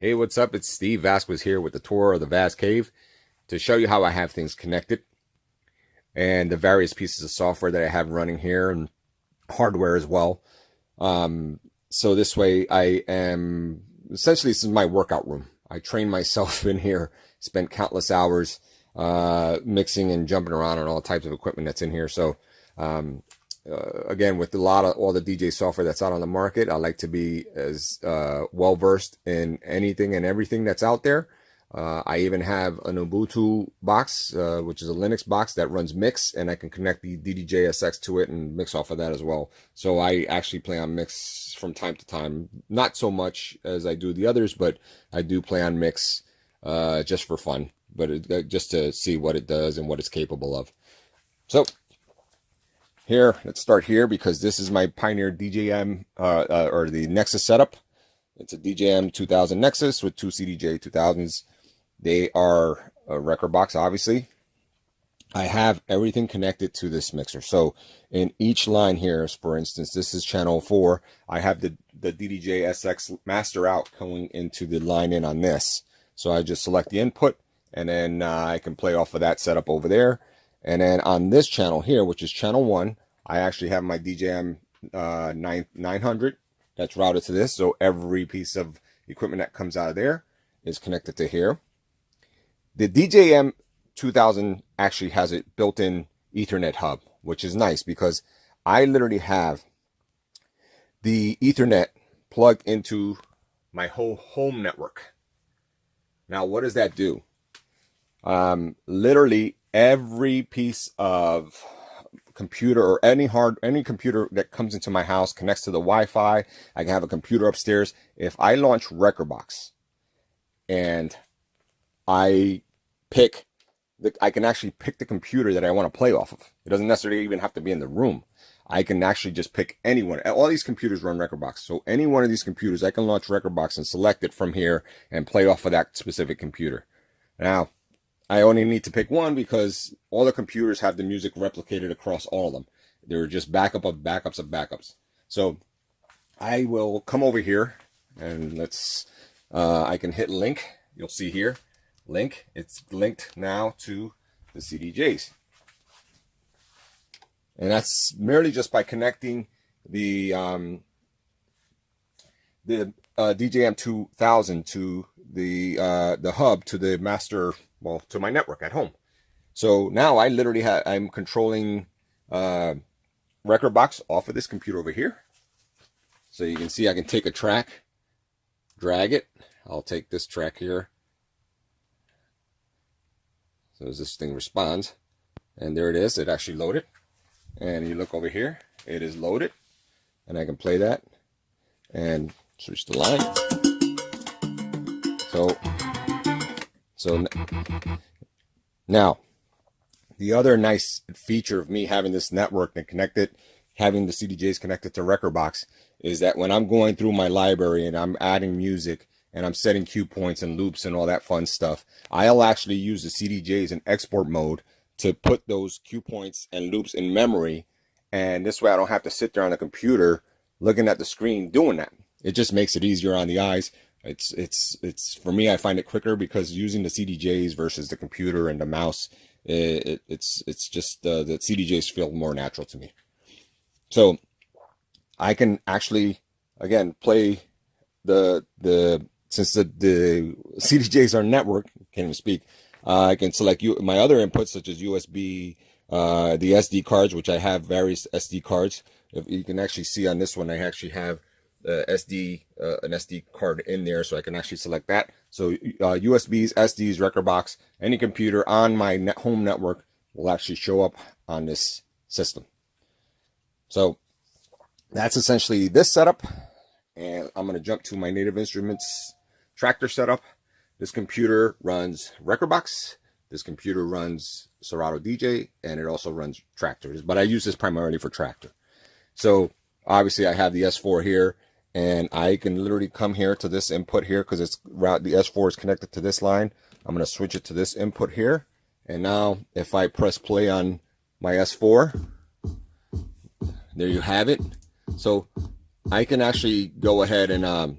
Hey, what's up? It's Steve Vasquez here with the tour of the VAZ Cave to show you how I have things connected and the various pieces of software that I have running here and hardware as well. So this way essentially this is my workout room. I train myself in here, spent countless hours mixing and jumping around on all types of equipment that's in here. So again, with all the DJ software that's out on the market, I like to be as well versed in anything and everything that's out there. I even have an Ubuntu box, which is a Linux box that runs mix, and I can connect the DDJ-SX to it and mix off of that as well. So I actually play on mix from time to time, not so much as I do the others, but I do play on mix just for fun, but just to see what it does and what it's capable of. So here, let's start here because this is my Pioneer DJM or the Nexus setup. It's a DJM 2000 Nexus with two CDJ 2000s. They are a record box, obviously. I have everything connected to this mixer. So in each line here, for instance, this is channel 4. I have the DDJ-SX master out going into the line in on this. So I just select the input, and then I can play off of that setup over there. And then on this channel here, which is channel 1, I actually have my DJM 900 that's routed to this. So every piece of equipment that comes out of there is connected to here. The DJM 2000 actually has a built-in Ethernet hub, which is nice because I literally have the Ethernet plugged into my whole home network. Now, what does that do? Literally every piece of computer or any computer that comes into my house connects to the Wi-Fi. I can have a computer upstairs. If I launch Rekordbox and I can actually pick the computer that I want to play off of. It doesn't necessarily even have to be in the room. I can actually just pick anyone. All these computers run Rekordbox. So any one of these computers, I can launch Rekordbox and select it from here and play off of that specific computer. Now, I only need to pick one because all the computers have the music replicated across all of them. They're just backup of backups of backups. So I will come over here and I can hit link. You'll see here, link. It's linked now to the CDJs. And that's merely just by connecting the DJM 2000 to the hub to the master, well, to my network at home. So now I literally I'm controlling Rekordbox off of this computer over here. So you can see I can take a track, drag it. I'll take this track here. So as this thing responds, and there it is, it actually loaded. And you look over here, it is loaded, and I can play that and switch the line. So now, the other nice feature of me having this network and having the CDJs connected to Rekordbox is that when I'm going through my library and I'm adding music and I'm setting cue points and loops and all that fun stuff, I'll actually use the CDJs in export mode to put those cue points and loops in memory. And this way I don't have to sit there on the computer looking at the screen doing that. It just makes it easier on the eyes. It's for me, I find it quicker because using the CDJs versus the computer and the mouse, it's just the CDJs feel more natural to me. So I can actually, again, play since the CDJs are network, can't even speak. I can select my other inputs such as USB, the SD cards, which I have various SD cards. If you can actually see on this one, I actually have an SD card in there, so I can actually select that. So USBs, SDs, Rekordbox, any computer on my home network will actually show up on this system. So that's essentially this setup, and I'm going to jump to my Native Instruments Tractor setup. This computer runs Rekordbox. This computer runs Serato DJ, and it also runs Tractor. But I use this primarily for Tractor. So obviously I have the S4 here, and I can literally come here to this input here because the S4 is connected to this line. I'm going to switch it to this input here. And now if I press play on my S4, there you have it. So I can actually go ahead and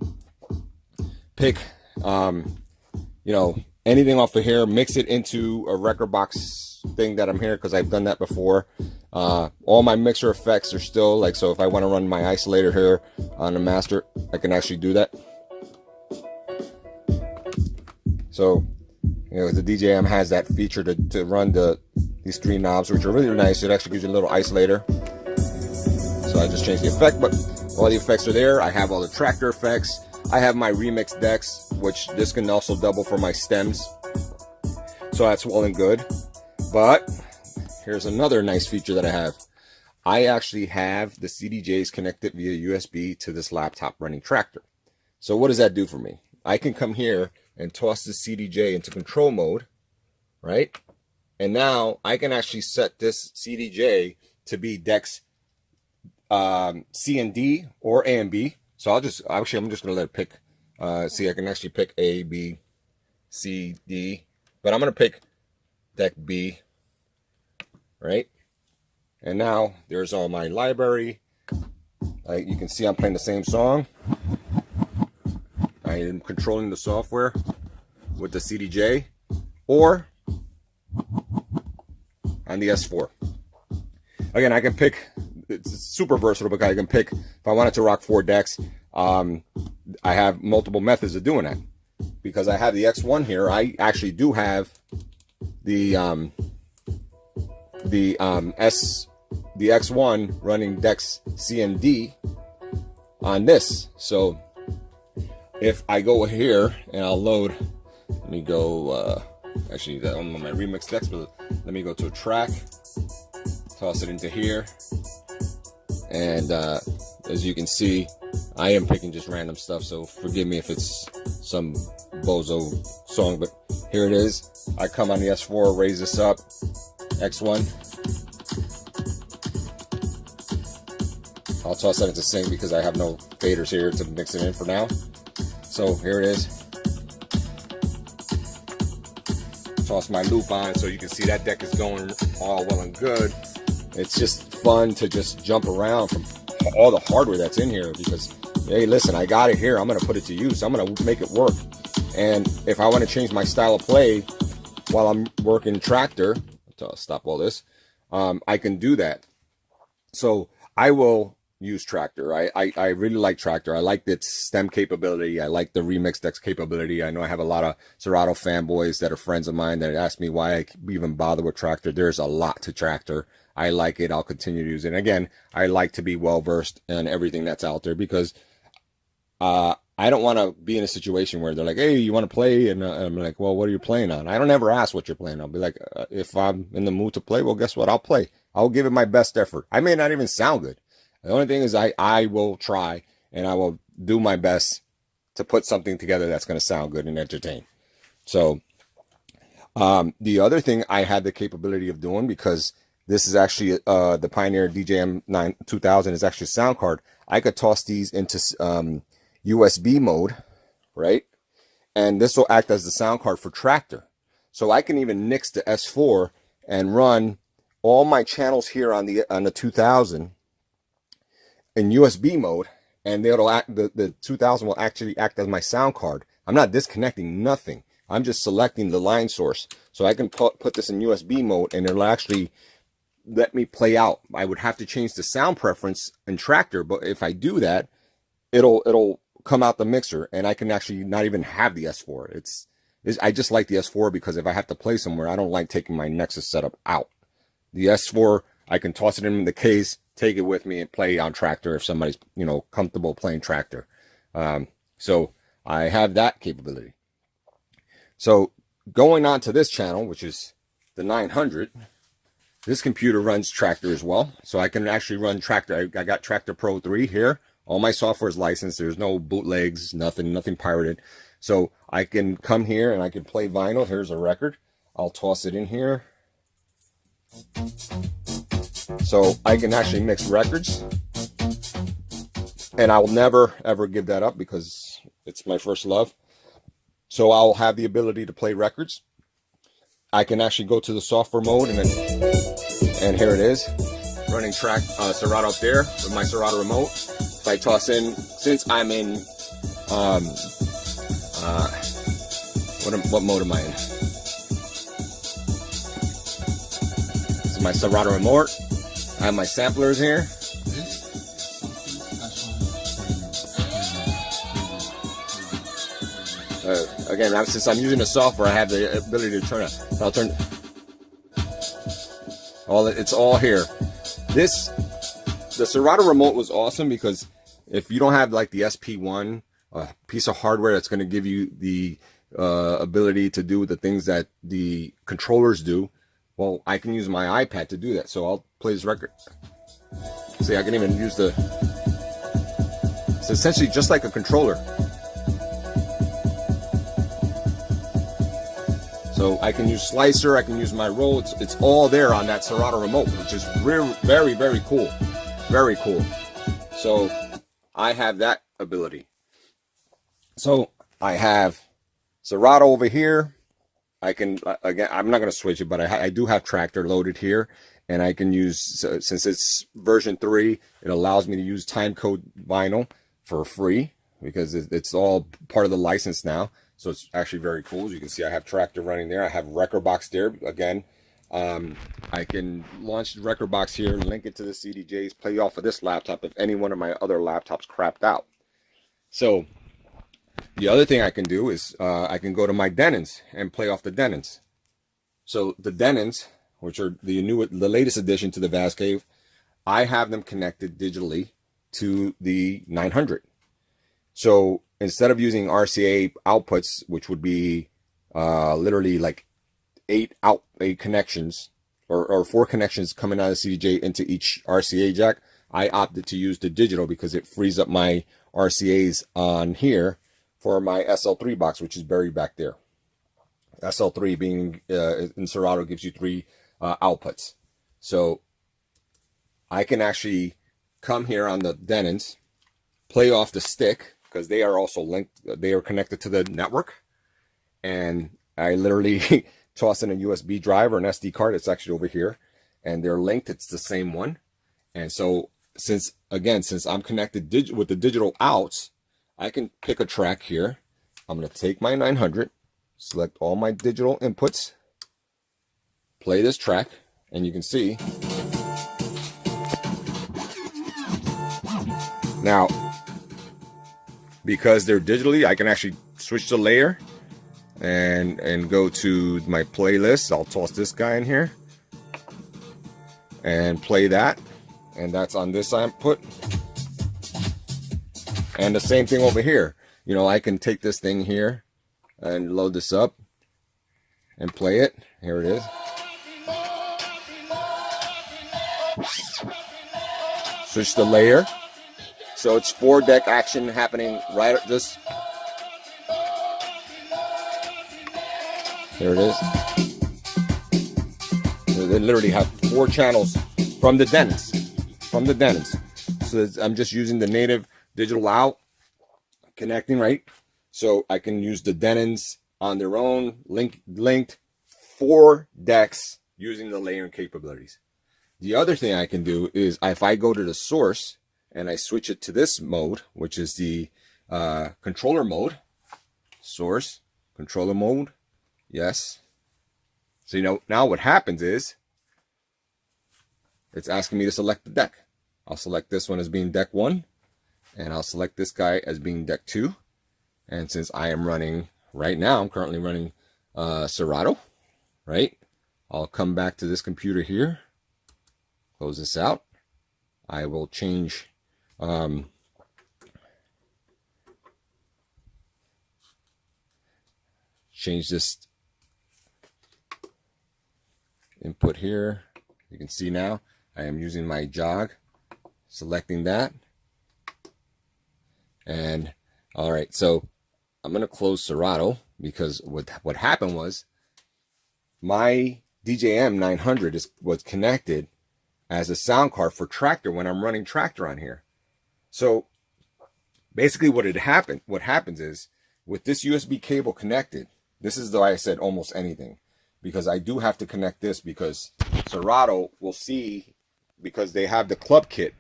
pick you know, anything off of here, mix it into a record box thing that I'm here, because I've done that before. All my mixer effects are still like, so if I want to run my isolator here on the master, I can actually do that. So, you know, the DJM has that feature to run these 3 knobs, which are really nice. It actually gives you a little isolator. So I just changed the effect, but all the effects are there. I have all the tractor effects. I have my remix decks, which this can also double for my stems. So that's well and good. But here's another nice feature that I have. I actually have the CDJs connected via USB to this laptop running tractor. So what does that do for me? I can come here and toss the CDJ into control mode, right? And now I can actually set this CDJ to be decks C and D or A and B. So I'm just gonna let it pick. See, I can actually pick A, B, C, D, but I'm gonna pick deck B, right? And now there's all my library. You can see I'm playing the same song. I am controlling the software with the CDJ or on the S4. Again, I can pick, it's super versatile because I can pick, if I wanted to rock 4 decks, I have multiple methods of doing that. Because I have the X1 here, I actually do have the X1 running decks C and D on this. So if I go here and I'll load, let me go, actually I'm on my remix decks, but let me go to a track, toss it into here, and as you can see, I am picking just random stuff, so forgive me if it's some bozo song, but here it is. I come on the S4, raise this up, X1. I'll toss that into sync because I have no faders here to mix it in for now. So here it is. Toss my loop on so you can see that deck is going all well and good. It's just fun to just jump around from all the hardware that's in here because, hey, listen, I got it here. I'm going to put it to use. I'm going to make it work. And if I want to change my style of play while I'm working tractor, to stop all this, I can do that. So I will use tractor. I really like tractor. I like its stem capability. I like the remix decks capability. I know I have a lot of Serato fanboys that are friends of mine that ask me why I even bother with tractor. There's a lot to tractor. I like it. I'll continue to use it. And again, I like to be well versed in everything that's out there because I don't want to be in a situation where they're like, hey, you want to play? And I'm like, well, what are you playing on? I don't ever ask what you're playing on. I'll be like, if I'm in the mood to play, well, guess what? I'll play. I'll give it my best effort. I may not even sound good. The only thing is I will try and I will do my best to put something together that's going to sound good and entertain. So the other thing I had the capability of doing, because this is actually the Pioneer DJM 2000 is actually a sound card. I could toss these into USB mode, right? And this will act as the sound card for tractor. So I can even nix the S4 and run all my channels here on the 2000 in USB mode, and the 2000 will actually act as my sound card. I'm not disconnecting nothing. I'm just selecting the line source. So I can put this in USB mode and it'll actually let me play out. I would have to change the sound preference in tractor, but if I do that, it'll come out the mixer and I can actually not even have the S4. I just like the S4 because if I have to play somewhere, I don't like taking my Nexus setup out. The S4, I can toss it in the case, take it with me and play on tractor if somebody's, you know, comfortable playing tractor. So I have that capability. So going on to this channel, which is the 900, this computer runs tractor as well. So I can actually run tractor. I got Tractor Pro 3 here. All my software is licensed. There's no bootlegs, nothing pirated. So I can come here and I can play vinyl. Here's a record. I'll toss it in here. So I can actually mix records, and I will never ever give that up because it's my first love. So I'll have the ability to play records. I can actually go to the software mode and here it is, running track Serato up there with my Serato remote. If I toss in, since I'm in What mode am I in? This is my Serato remote. I have my samplers here. Again, since I'm using the software, I have the ability to turn it. So I'll turn it's all here. The Serato remote was awesome because if you don't have like the SP1, a piece of hardware that's going to give you the ability to do the things that the controllers do, well, I can use my iPad to do that. So I'll play this record. See, I can even use it's essentially just like a controller. So I can use slicer, I can use my roll. It's all there on that Serato remote, which is very, very cool. Very cool. So I have that ability. So I have Serato over here. I can, again, I'm not going to switch it, but I do have Tractor loaded here. And I can use, since it's version 3, it allows me to use timecode vinyl for free because it's all part of the license now. So it's actually very cool. As you can see, I have Tractor running there. I have Rekordbox there. Again, I can launch the Rekordbox here, link it to the CDJs, play off of this laptop if any one of my other laptops crapped out. So the other thing I can do is I can go to my Denons and play off the Denons. So the Denons, which are the latest addition to the VAZ Cave, I have them connected digitally to the 900. So instead of using RCA outputs, which would be literally like 8 connections or 4 connections coming out of the CDJ into each RCA jack, I opted to use the digital because it frees up my RCAs on here for my SL3 box, which is buried back there. SL3 being in Serato gives you 3 outputs. So I can actually come here on the Denons, play off the stick, because they are also linked, they are connected to the network. And I literally toss in a USB drive or an SD card. It's actually over here. And they're linked. It's the same one. And so since I'm connected with the digital outs, I can pick a track here. I'm going to take my 900, select all my digital inputs, play this track, and you can see. Now, because they're digitally, I can actually switch the layer and go to my playlist. I'll toss this guy in here and play that, and that's on this input. And the same thing over here. You know, I can take this thing here and load this up and play it. Here it is. Switch the layer. So it's 4-deck action happening right at this. There it is. They literally have 4 channels from the Denons. So I'm just using the native digital out, connecting, right? So I can use the Denons on their own, linked 4 decks using the layering capabilities. The other thing I can do is if I go to the source and I switch it to this mode, which is the controller mode, source, controller mode, yes. So, you know, now what happens is it's asking me to select the deck. I'll select this one as being deck 1, and I'll select this guy as being deck 2. And since I am running, right now, I'm currently running Serato, right? I'll come back to this computer here, close this out. I will change this input here. You can see now I am using my jog, selecting that. And all right, so I'm going to close Serato because what happened was my DJM 900 was connected as a sound card for Tractor when I'm running Tractor on here. So basically what happens is with this USB cable connected, this is why I said almost anything, because I do have to connect this because Serato will see, because they have the club kit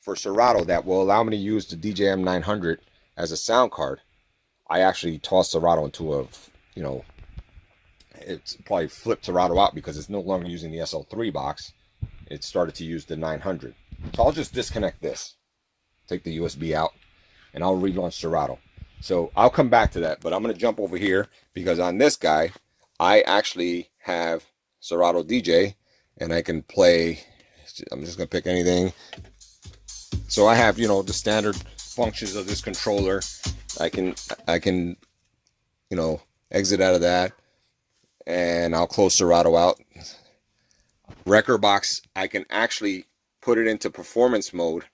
for Serato that will allow me to use the DJM 900 as a sound card. I actually toss Serato into you know, it's probably flipped Serato out because it's no longer using the SL3 box. It started to use the 900. So I'll just disconnect this, take the USB out, and I'll relaunch Serato. So I'll come back to that, but I'm going to jump over here because on this guy, I actually have Serato DJ, and I can play. I'm just going to pick anything. So I have, you know, the standard functions of this controller. I can, you know, exit out of that, and I'll close Serato out. Record box, I can actually put it into performance mode,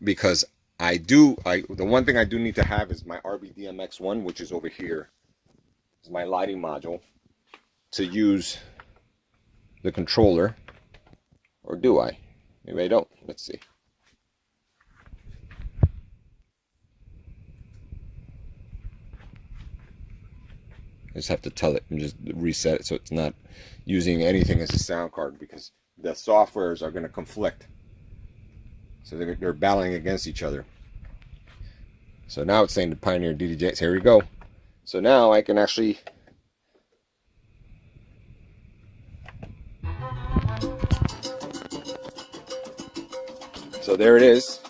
because the one thing I do need to have is my RBDMX1, which is over here. Is my lighting module to use the controller, or do I? Maybe I don't. Let's see. I just have to tell it and just reset it so it's not using anything as a sound card, because the softwares are going to conflict. So they're battling against each other. So now it's saying the Pioneer DDJ. Here we go. So now I can actually so there it is,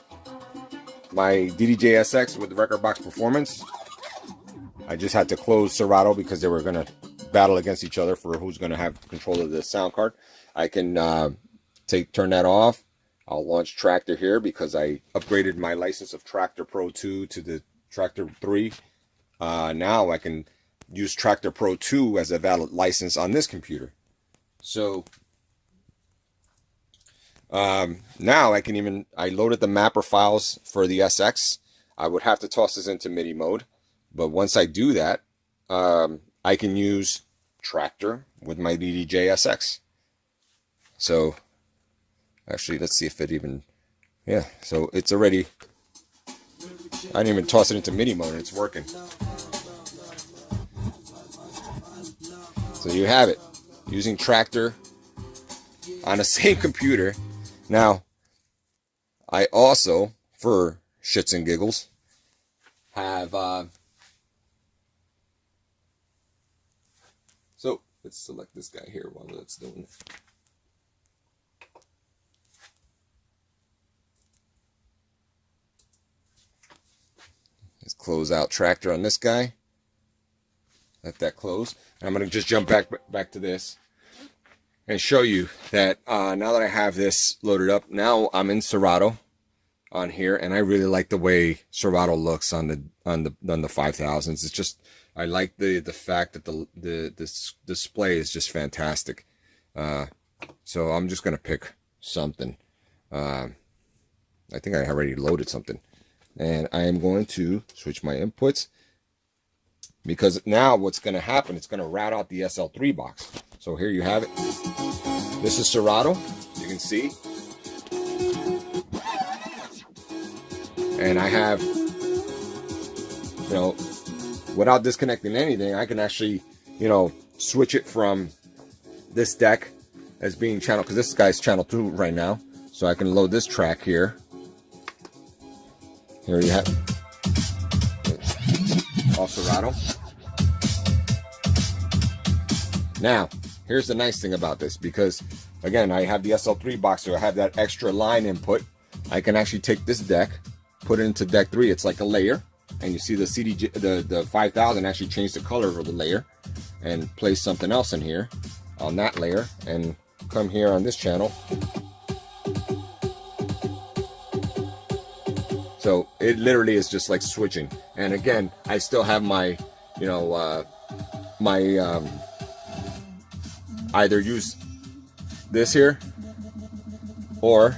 my DDJ SX with the record box performance. I just had to close Serato because they were going to battle against each other for who's going to have control of the sound card. I can turn that off. I'll launch Tractor here because I upgraded my license of Tractor Pro 2 to the Tractor 3. Now I can use Tractor Pro 2 as a valid license on this computer. So now I loaded the mapper files for the SX. I would have to toss this into MIDI mode, but once I do that, I can use Tractor with my DDJ SX. So actually, let's see if it even, yeah, so it's already, I didn't even toss it into MIDI mode and it's working. So you have it, using Tractor on the same computer. Now, I also, for shits and giggles, have, so let's select this guy here while that's doing it. Let's close out Tractor on this guy. Let that close. And I'm going to just jump back to this and show you that now that I have this loaded up, now I'm in Serato on here, and I really like the way Serato looks on the 5000s. It's just, I like the fact that the display is just fantastic. So I'm just going to pick something. I think I already loaded something. And I am going to switch my inputs, because now what's going to happen, it's going to rat out the SL3 box. So here you have it. This is Serato, you can see. And I have, you know, without disconnecting anything, I can actually, you know, switch it from this deck as being channel, because this guy's channel 2 right now. So I can load this track here. Here you have off Serato. Now, here's the nice thing about this, because again, I have the SL3 box, so I have that extra line input. I can actually take this deck, put it into deck 3. It's like a layer, and you see the CDJ, the 5000 actually changed the color of the layer, and place something else in here on that layer, and come here on this channel. So it literally is just like switching. And again, I still have my, you know, either use this here or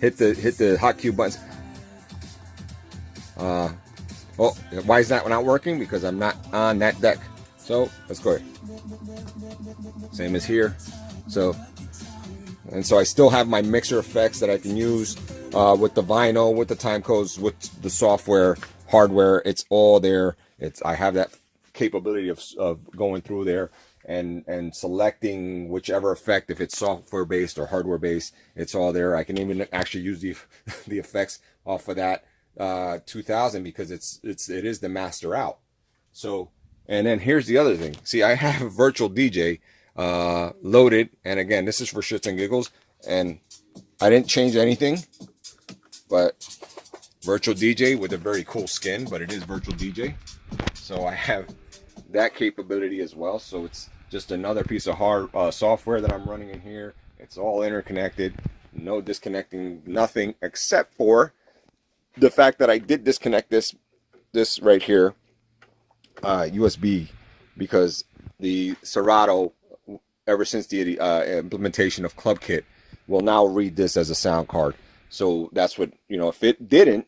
hit the hotkey buttons. Oh, why is that not working? Because I'm not on that deck. So let's go here. Same as here. So. And so I still have my mixer effects that I can use with the vinyl, with the time codes, with the software, hardware. It's all there. I have that capability of going through there and selecting whichever effect, if it's software based or hardware based, it's all there. I can even actually use the effects off of that 2000 because it is the master out. So, and then here's the other thing. See, I have virtual DJ loaded, and again, this is for shits and giggles, and I didn't change anything, but virtual DJ with a very cool skin, but it is virtual DJ. So I have that capability as well. So it's just another piece of hard software that I'm running in here. It's all interconnected, no disconnecting, nothing except for the fact that I did disconnect this right here, USB, because the Serato, ever since the implementation of ClubKit, will now read this as a sound card. So that's what, you know, if it didn't,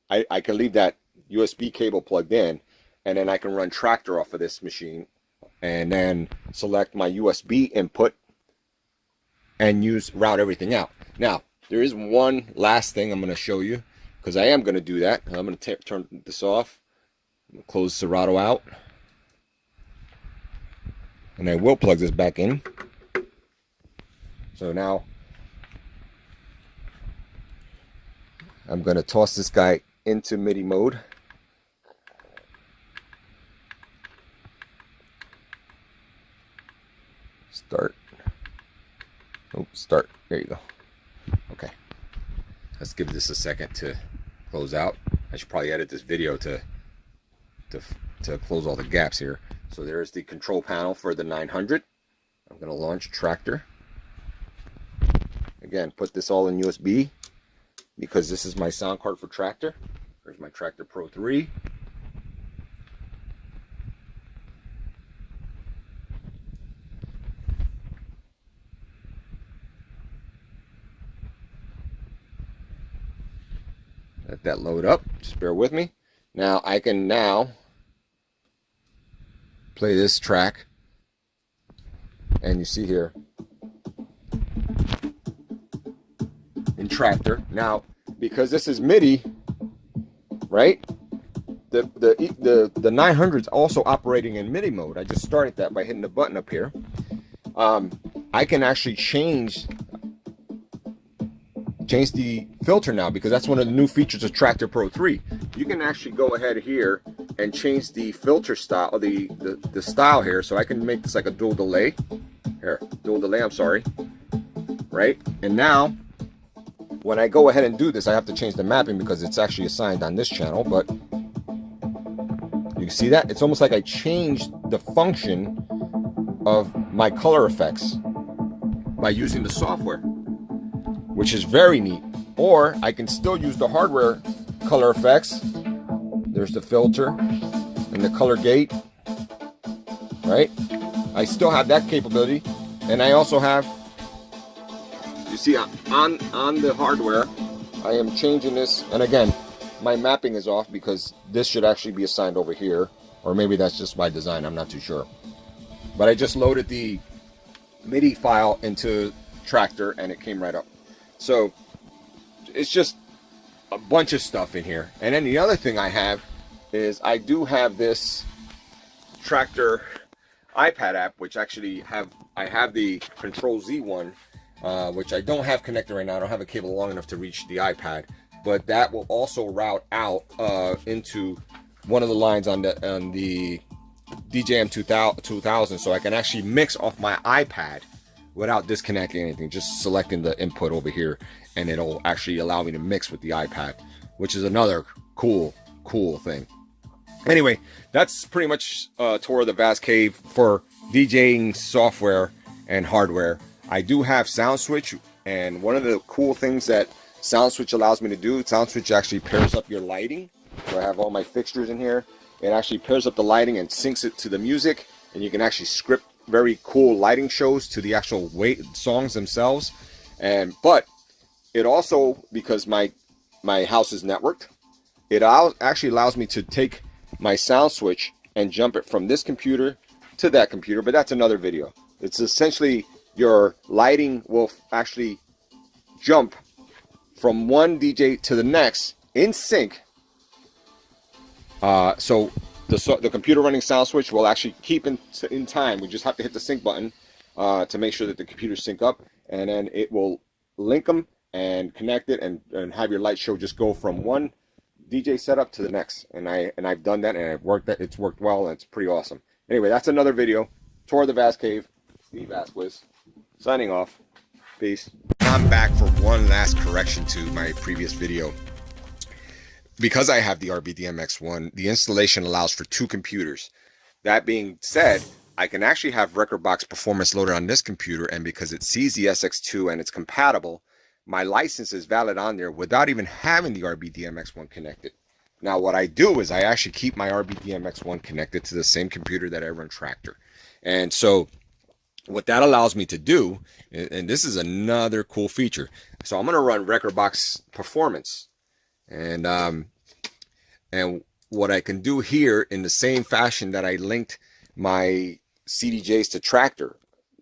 I can leave that USB cable plugged in, and then I can run Tractor off of this machine, and then select my USB input and route everything out. Now, there is one last thing I'm going to show you, because I am going to do that. I'm going to turn this off, close Serato out, and I will plug this back in. So now I'm going to toss this guy into MIDI mode. Start. Oh, start. There you go. Okay. Let's give this a second to close out. I should probably edit this video to close all the gaps here. So there's the control panel for the 900. I'm going to launch Tractor. Again, put this all in USB because this is my sound card for Tractor. There's my Tractor Pro 3. Let that load up. Just bear with me. Now I can play this track, and you see here in Tractor. Now, because this is MIDI, right? The 900's also operating in MIDI mode. I just started that by hitting the button up here. I can actually change the filter now, because that's one of the new features of Tractor Pro 3. You can actually go ahead here and change the filter style, or the style here. So I can make this like a dual delay. Here, dual delay, I'm sorry. Right? And now, when I go ahead and do this, I have to change the mapping because it's actually assigned on this channel, but you can see that? It's almost like I changed the function of my color effects by using the software, which is very neat. Or I can still use the hardware color effects. There's the filter and the color gate, right? I still have that capability. And I also have, you see on the hardware, I am changing this. And again, my mapping is off because this should actually be assigned over here. Or maybe that's just by design, I'm not too sure. But I just loaded the MIDI file into Tractor and it came right up. So it's just a bunch of stuff in here. And then the other thing I have is I do have this Tractor iPad app, which actually I have the Control Z one, which I don't have connected right now. I don't have a cable long enough to reach the iPad, but that will also route out into one of the lines on the DJM 2000, so I can actually mix off my iPad without disconnecting anything, just selecting the input over here, and it'll actually allow me to mix with the iPad, which is another cool thing. Anyway, that's pretty much a tour of the VAZ Cave for DJing software and hardware. I do have SoundSwitch, and one of the cool things that SoundSwitch allows me to do, SoundSwitch actually pairs up your lighting. So I have all my fixtures in here. It actually pairs up the lighting and syncs it to the music, and you can actually script very cool lighting shows to the actual songs themselves. But it also, because my house is networked, it actually allows me to take my SoundSwitch and jump it from this computer to that computer, but that's another video. It's essentially your lighting will actually jump from one DJ to the next in sync. So the computer running SoundSwitch will actually keep in time. We just have to hit the sync button to make sure that the computers sync up, and then it will link them and connect it and have your light show just go from one DJ setup to the next. And I've done that, and it's worked well, and it's pretty awesome. Anyway, that's another video. Tour of the VAZ Cave. Steve Vasquez signing off. Peace. I'm back for one last correction to my previous video. Because I have the RBDMX1, the installation allows for 2 computers. That being said, I can actually have Rekordbox performance loaded on this computer, and because it sees the SX2 and it's compatible, my license is valid on there without even having the RBDMX1 connected. Now what I do is I actually keep my RBDMX1 connected to the same computer that I run Traktor. And so what that allows me to do, and this is another cool feature, so I'm going to run Rekordbox performance, and what I can do here in the same fashion that I linked my CDJs to Traktor,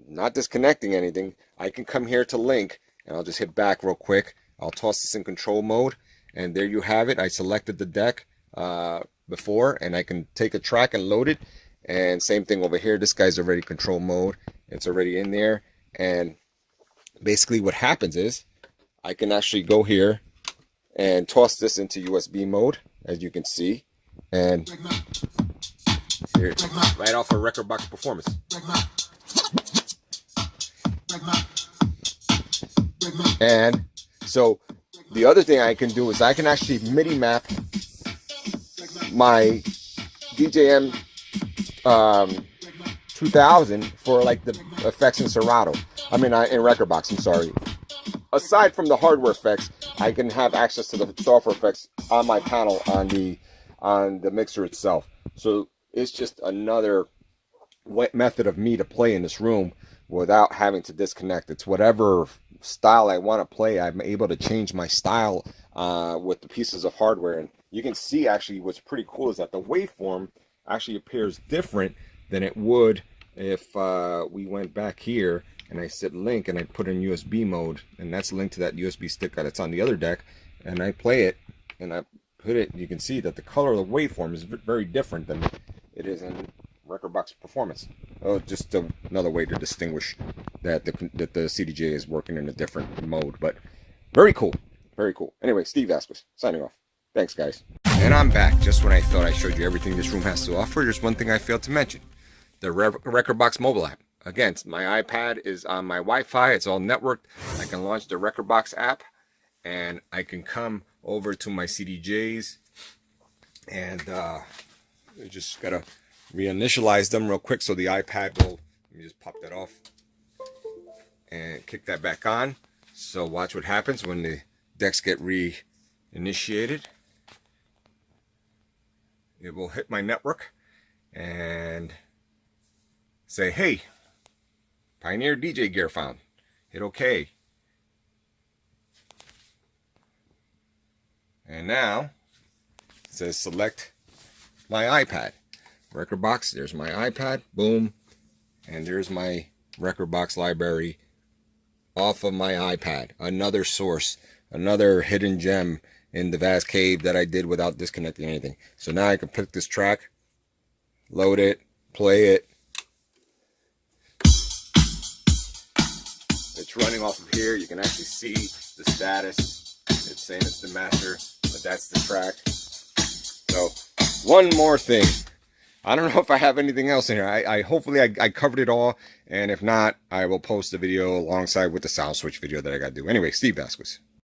not disconnecting anything, I can come here to link, and I'll just hit back real quick. I'll toss this in control mode, and there you have it. I selected the deck before, and I can take a track and load it. And same thing over here. This guy's already control mode. It's already in there. And basically what happens is I can actually go here and toss this into USB mode, as you can see. And here, right off of Rekordbox performance. And so the other thing I can do is I can actually MIDI map my DJM 2000 for like the effects in Serato. I mean, in Rekordbox, I'm sorry. Aside from the hardware effects, I can have access to the software effects on my panel on the mixer itself. So it's just another method of me to play in this room without having to disconnect. It's whatever style I want to play. I'm able to change my style with the pieces of hardware. And you can see actually what's pretty cool is that the waveform actually appears different than it would if we went back here and I said link and I put in USB mode, and that's linked to that USB stick that's on the other deck, and I play it and I put it, you can see that the color of the waveform is very different than it is in Rekordbox performance. Oh, just another way to distinguish that the CDJ is working in a different mode. But very cool, very cool. Anyway, Steve Vasquez signing off. Thanks, guys. And I'm back. Just when I thought I showed you everything this room has to offer, there's one thing I failed to mention: the Rekordbox mobile app. Again, my iPad is on my Wi-Fi. It's all networked. I can launch the Rekordbox app, and I can come over to my CDJs, and I just gotta reinitialize them real quick so the iPad will, let me just pop that off and kick that back on. So watch what happens when the decks get reinitiated. It will hit my network and say, hey, Pioneer DJ gear found. Hit OK. And now it says select my iPad. Rekordbox, there's my iPad, boom, and there's my Rekordbox library off of my iPad. Another source, another hidden gem in the VAZ Cave that I did without disconnecting anything. So now I can pick this track, load it, play it. It's running off of here. You can actually see the status. It's saying it's the master, but that's the track. So one more thing. I don't know if I have anything else in here. Hopefully I covered it all, and if not, I will post the video alongside with the sound switch video that I got to do. Anyway, Steve Vasquez.